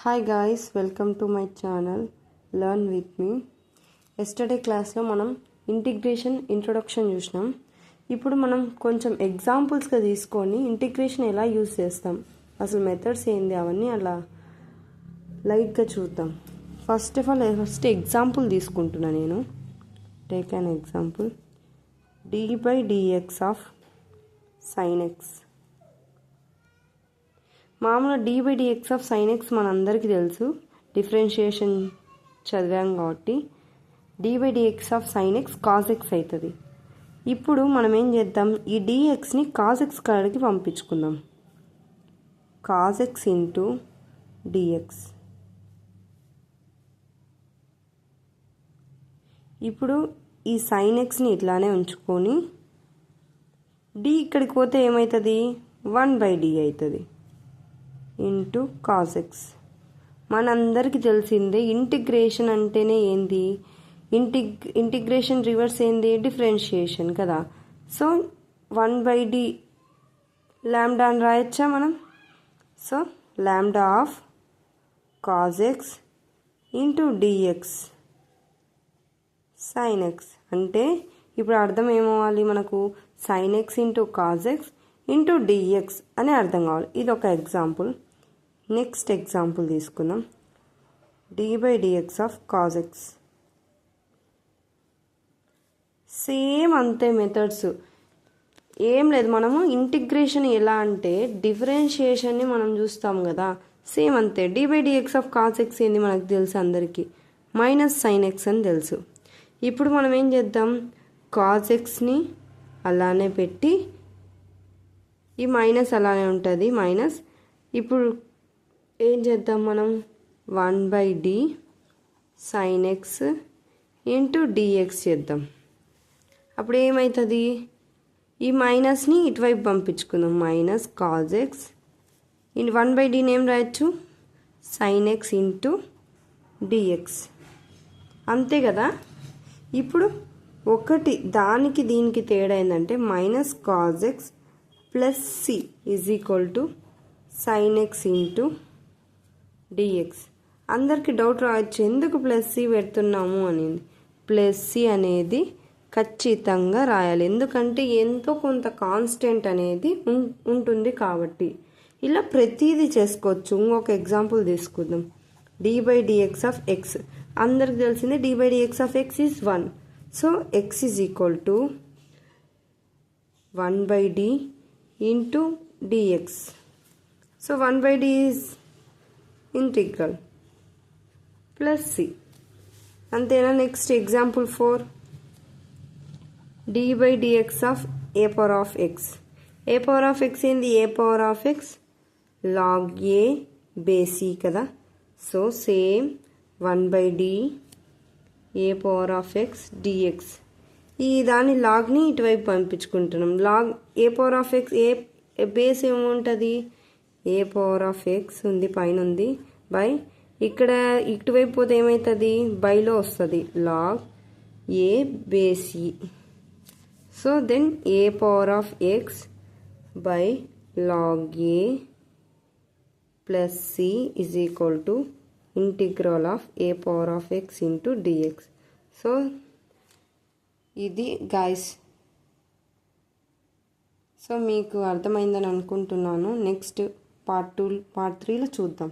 Hi guys, welcome to my channel Learn with me. Yesterday class లో మనం integration introduction చూసినాం. ఇప్పుడు మనం కొంచెం ఎగ్జాంపుల్స్ గా తీసుకొని ఇంటిగ్రేషన్ ఎలా యూస్ చేస్తాం, అసలు మెథడ్స్ ఏంది అవన్నీ అలా లైట్ గా చూద్దాం. ఫస్ట్ ఎగ్జాంపుల్ తీసుకుంటున్నా నేను. Take an example. d by dx of sin x. మామూలుగా d by dx of sin x మనందరికీ తెలుసు, డిఫరెన్షియేషన్ చదివాం కాబట్టి d by dx of sin x cos x అవుతుంది. ఇప్పుడు మనం ఏం చేద్దాం, ఈ dxని cos x కాడికి పంపించుకుందాం. cos x into dx. ఇప్పుడు ఈ sin xని ఇట్లానే ఉంచుకొని d ఇక్కడికి పోతే ఏమవుతుంది, 1/d అవుతుంది ఇంటూ cos x. మనందరికీ తెలిసిందే ఇంటిగ్రేషన్ అంటేనే ఏంది, ఇంటిగ్రేషన్ రివర్స్ ఏంది, డిఫరెన్షియేషన్ కదా. సో 1/d లాంబ్డా అని రాయొచ్చా మనం. So lambda of cos x into dx sin x. అంటే ఇప్పుడు అర్థం ఏమవ్వాలి మనకు, sin x into cos x into dx అని అర్థం కావాలి. ఇది ఒక ఎగ్జాంపుల్. నెక్స్ట్ ఎగ్జాంపుల్ తీసుకుందాం. d by dx of cos x. Same అంతే మెథడ్స్, ఏం లేదు. మనము ఇంటిగ్రేషన్ ఎలా అంటే డిఫరెన్షియేషన్ని మనం చూస్తాం కదా, సేమ్ అంతే. d by dx of cos x ఏంది మనకు తెలుసు అందరికీ, మైనస్ sin x అని తెలుసు. ఇప్పుడు మనం ఏం చేద్దాం, cos xని అలానే పెట్టి ఈ మైనస్ అలానే ఉంటుంది మైనస్. ఇప్పుడు ఏం చేద్దాం మనం, 1/d sin x into dx చేద్దాం. అప్పుడు ఏమవుతుంది, ఈ మైనస్ని ఇటువైపు పంపించుకుందాం, మైనస్ cos x 1/dని ఏం రాయొచ్చు, sin x ఇంటూ dx. అంతే కదా. ఇప్పుడు ఒకటి దానికి దీనికి తేడా ఏంటంటే minus cos x plus c is equal to sin x into dx. అందరికి డౌట్ రావచ్చు, ఎందుకు ప్లస్ సి పెడుతున్నాము అనేది. ప్లస్ సి అనేది ఖచ్చితంగా రాయాలి, ఎందుకంటే ఎంతో కొంత కాన్స్టెంట్ అనేది ఉంటుంది కాబట్టి. ఇలా ప్రతిదీ చేసుకోవచ్చు. ఇంకొక ఎగ్జాంపుల్ తీసుకుందాం. d by dx of x అందరికి తెలిసిందే, d by dx of x is 1. So x is equal to 1/d into dx. So 1/d is integral plus c. అంతేనా. Next example 4. d by dx of a power of x. a power of x ఏంది, a power of x log a base c కదా. So same 1/d a power of x dx. ఈ దాని లాగ్ని ఇటువైపు పంపించుకుంటున్నాం. Log a power of x, A base ఏముంటుంది, a power of x ఉంది పైన ఉంది, బై ఇక్కడ ఇటువైపు పోతే ఏమవుతుంది, బైలో వస్తుంది log a base e. So then a power of x by log a plus c is equal to integral of a power of x into dx. So ఇది గైస్. సో మీకు అర్థమైందని అనుకుంటున్నాను. నెక్స్ట్ పార్ట్ 3లో చూద్దాం.